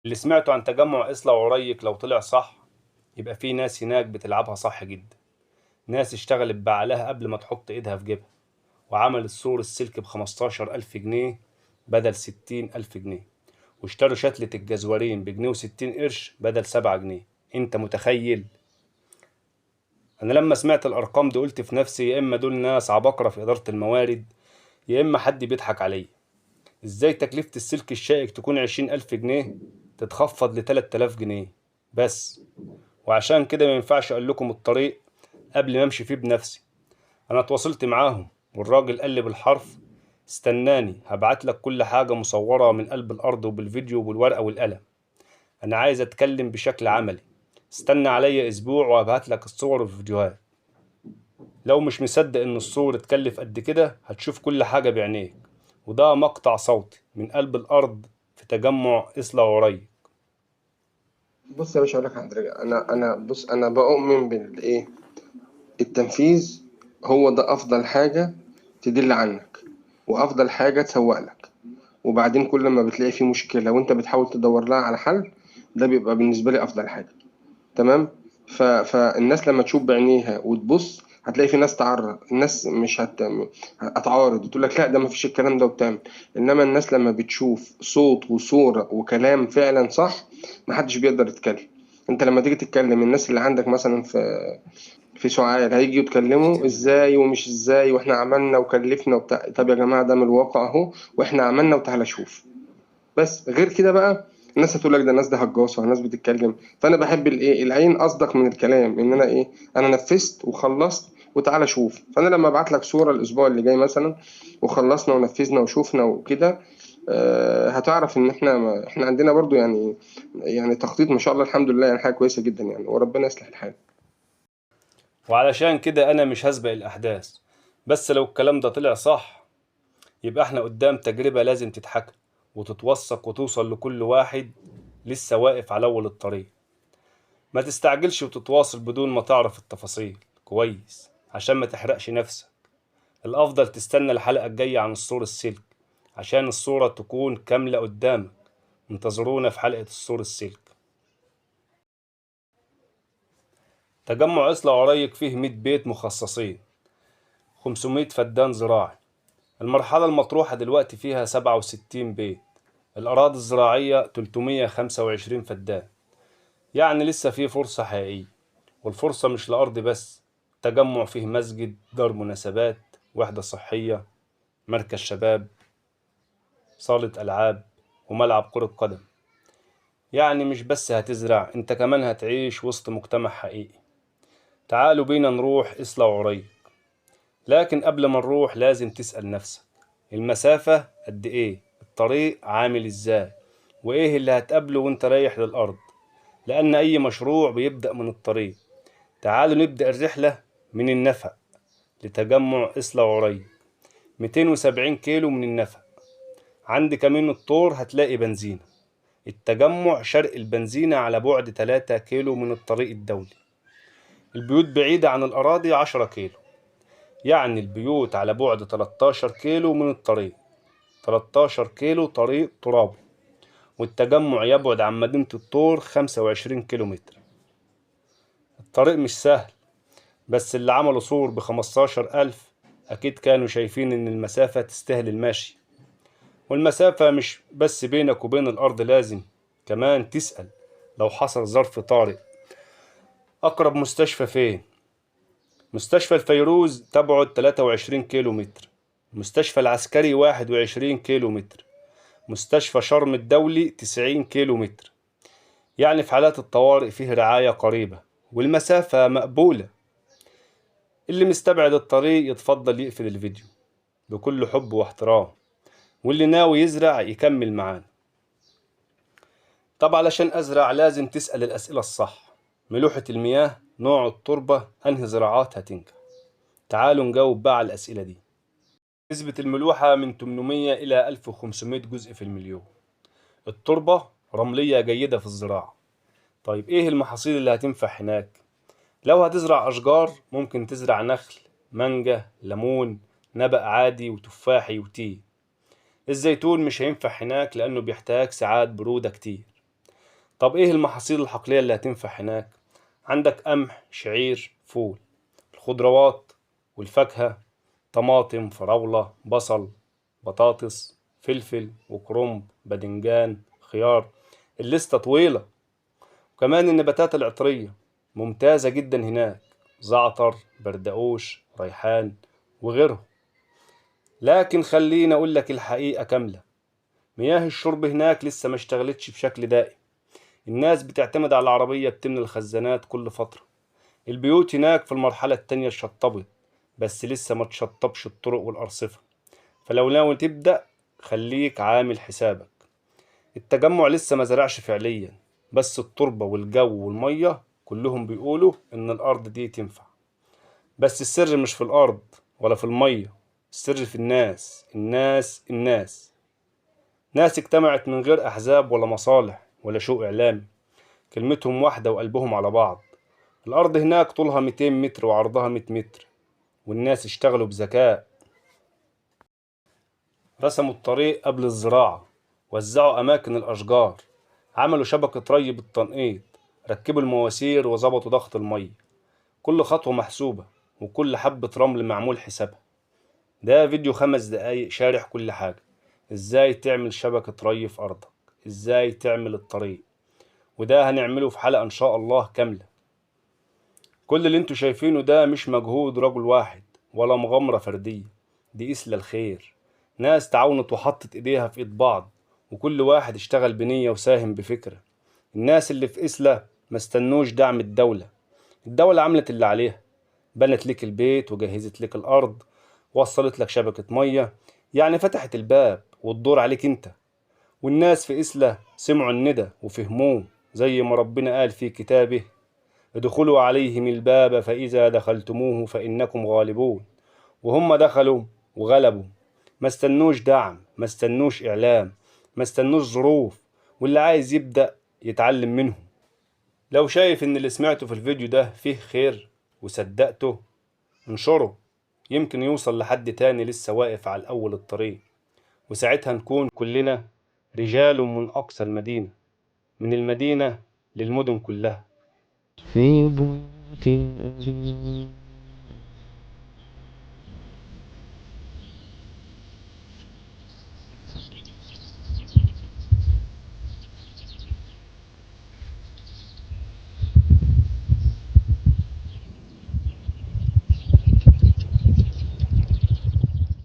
اللي سمعته عن تجمع إصلع وريك لو طلع صح، يبقى في ناس هناك بتلعبها صح جدا. ناس اشتغلت بعقلها قبل ما تحط ايدها في جيبها، وعملت سور السلك ب15,000 جنيه بدل 60,000 جنيه، واشتروا شتلة الجزورين ب1.60 قرش بدل 7 جنيه. انت متخيل؟ انا لما سمعت الارقام دي قلت في نفسي يا اما دول ناس عباقرة في ادارة الموارد، يا اما حد بيضحك عليا. ازاي تكلفة السلك الشائك تكون 20,000 جنيه تتخفض ل3000 جنيه بس؟ وعشان كده ما ينفعش اقول لكم الطريق قبل ما امشي فيه بنفسي. انا اتواصلت معاهم، والراجل قال لي بالحرف: استناني هبعت لك كل حاجة مصورة من قلب الارض وبالفيديو وبالورقة والقلم. انا عايز اتكلم بشكل عملي. استنى عليا اسبوع وهبعت لك الصور والفيديوهات. لو مش مصدق ان الصور اتكلف قد كده هتشوف كل حاجة بعينيك. وده مقطع صوتي من قلب الارض في تجمع إصلع وري. بص يا باشا، اقول لك حاجه. انا بؤمن بالايه، التنفيذ. هو ده افضل حاجه تدل عنك، وافضل حاجه تسوق لك. وبعدين كل ما بتلاقي فيه مشكله وانت بتحاول تدور لها على حل، ده بيبقى بالنسبه لي افضل حاجه. تمام. فالناس لما تشوف بعينيها وتبص هتلاقي في ناس تعرض، الناس مش هتعارض وتقول لك لا ده ما فيش الكلام ده وبتعمل. انما الناس لما بتشوف صوت وصورة وكلام فعلا صح، محدش بيقدر يتكلم. انت لما تيجي تتكلم، الناس اللي عندك مثلا في سعال هيجي يتكلموا ازاي ومش ازاي، واحنا عملنا وكلفنا وبتاع. طب يا جماعة، ده من الواقع اهو، واحنا عملنا وتعالى شوف. بس غير كده بقى، الناس هتقول لك ده الناس ده هجاصه، الناس بتتكلم. فانا بحب الايه، العين اصدق من الكلام. ان انا ايه، انا نفذت وخلصت وتعالى شوف. فانا لما ابعت لك صوره الاسبوع اللي جاي مثلا وخلصنا ونفذنا وشوفنا وكده، هتعرف ان احنا عندنا برضو يعني تخطيط ما شاء الله، الحمد لله، يعني حاجه كويسه جدا يعني، وربنا يصلح الحال. وعلشان كده انا مش هسبق الاحداث، بس لو الكلام ده طلع صح يبقى احنا قدام تجربة لازم تتحكى وتتوثق وتوصل لكل واحد لسه واقف على أول الطريق. ما تستعجلش وتتواصل بدون ما تعرف التفاصيل كويس عشان ما تحرقش نفسك. الأفضل تستنى الحلقة الجاية عن السور السلك عشان الصورة تكون كاملة قدامك. انتظرونا في حلقة السور السلك. تجمع إصلع وريك فيه 100 بيت مخصصين، 500 فدان زراعي. المرحلة المطروحة دلوقتي فيها 67 بيت. الأراضي الزراعية 325 فدان. يعني لسه فيه فرصة حقيقية، والفرصة مش لأرض بس. التجمع فيه مسجد، دار مناسبات، وحدة صحية، مركز شباب، صالة ألعاب، وملعب كرة قدم. يعني مش بس هتزرع، انت كمان هتعيش وسط مجتمع حقيقي. تعالوا بينا نروح إصلع وريك. لكن قبل ما نروح لازم تسأل نفسك: المسافة قد ايه؟ الطريق عامل ازاي؟ وايه اللي هتقابله وانت رايح للأرض؟ لأن أي مشروع بيبدأ من الطريق. تعالوا نبدأ الرحلة من النفق لتجمع إصلع وريك. 270 كيلو من النفق عند كمين الطور هتلاقي بنزينة. التجمع شرق البنزينة على بعد 3 كيلو من الطريق الدولي. البيوت بعيدة عن الأراضي 10 كيلو، يعني البيوت على بعد 13 كيلو من الطريق. 13 كيلو طريق ترابي. والتجمع يبعد عن مدينة الطور 25 كيلو متر. الطريق مش سهل، بس اللي عملوا سور ب15,000 أكيد كانوا شايفين إن المسافة تستاهل المشي. والمسافة مش بس بينك وبين الأرض، لازم كمان تسأل لو حصل ظرف طارئ: أقرب مستشفى فين؟ مستشفى الفيروز تبعد 23 كيلو متر. المستشفى العسكري 21 كيلو متر. مستشفى شرم الدولي 90 كيلو متر. يعني في حالات الطوارئ فيه رعاية قريبة والمسافة مقبولة. اللي مستبعد الطريق يتفضل يقفل الفيديو بكل حب واحترام، واللي ناوي يزرع يكمل معانا. طب علشان أزرع لازم تسأل الأسئلة الصح: ملوحة المياه، نوع التربة، أنهي زراعات هتنجح. تعالوا نجاوب بقى على الأسئلة دي. نسبة الملوحة من 800 إلى 1500 جزء في المليون. التربة رملية جيدة في الزراعة. طيب إيه المحاصيل اللي هتنفع هناك؟ لو هتزرع أشجار ممكن تزرع نخل، مانجا، ليمون، نبق عادي وتفاحي وتيه. الزيتون مش هينفع هناك لأنه بيحتاج ساعات برودة كتير. طب ايه المحاصيل الحقلية اللي هتنفع هناك؟ عندك قمح، شعير، فول. الخضروات والفاكهة: طماطم، فراولة، بصل، بطاطس، فلفل وكرنب، باذنجان، خيار. الليستة طويلة. وكمان النباتات العطرية ممتازة جدا هناك: زعتر، بردقوش، ريحان وغيرهم. لكن خليني أقول لك الحقيقة كاملة: مياه الشرب هناك لسه ما اشتغلتش بشكل دائم. الناس بتعتمد على العربية بتملى الخزانات كل فترة. البيوت هناك في المرحلة التانية اتشطبت، بس لسه ما تشطبش الطرق والأرصفة. فلو ناوي تبدأ خليك عامل حسابك. التجمع لسه ما زرعش فعليا، بس التربة والجو والمية كلهم بيقولوا إن الأرض دي تنفع. بس السر مش في الأرض ولا في المية، السر في الناس. ناس اجتمعت من غير أحزاب ولا مصالح ولا شو إعلامي. كلمتهم واحدة وقلبهم على بعض. الأرض هناك طولها 200 متر وعرضها 100 متر، والناس اشتغلوا بذكاء. رسموا الطريق قبل الزراعة، وزعوا أماكن الأشجار، عملوا شبكة ري بالتنقيط، ركبوا المواسير وظبطوا ضغط المية. كل خطوة محسوبة، وكل حبة رمل معمول حسابها. ده فيديو 5 دقايق شارح كل حاجة: ازاي تعمل شبكة ري في أرضك، ازاي تعمل الطريق. وده هنعمله في حلقة إن شاء الله كاملة. كل اللي انتوا شايفينه ده مش مجهود رجل واحد ولا مغامرة فردية، دي إسلا الخير. ناس تعاونت وحطت إيديها في إيد بعض، وكل واحد اشتغل بنية وساهم بفكرة. الناس اللي في إسلا ما استنوش دعم الدولة. الدولة عملت اللي عليها: بنت لك البيت وجهزت لك الأرض، وصلت لك شبكة مية، يعني فتحت الباب والدور عليك انت. والناس في إسلا سمعوا الندى وفهموه، زي ما ربنا قال في كتابه: ادخلوا عليهم الباب فإذا دخلتموه فإنكم غالبون. وهم دخلوا وغلبوا. ما استنوش دعم، ما استنوش إعلام، ما استنوش ظروف. واللي عايز يبدأ يتعلم منهم. لو شايف إن اللي سمعته في الفيديو ده فيه خير وصدقته، انشره، يمكن يوصل لحد تاني لسه واقف على الأول الطريق. وساعتها نكون كلنا رجال من أقصى المدينة، من المدينة للمدن كلها. في بيوت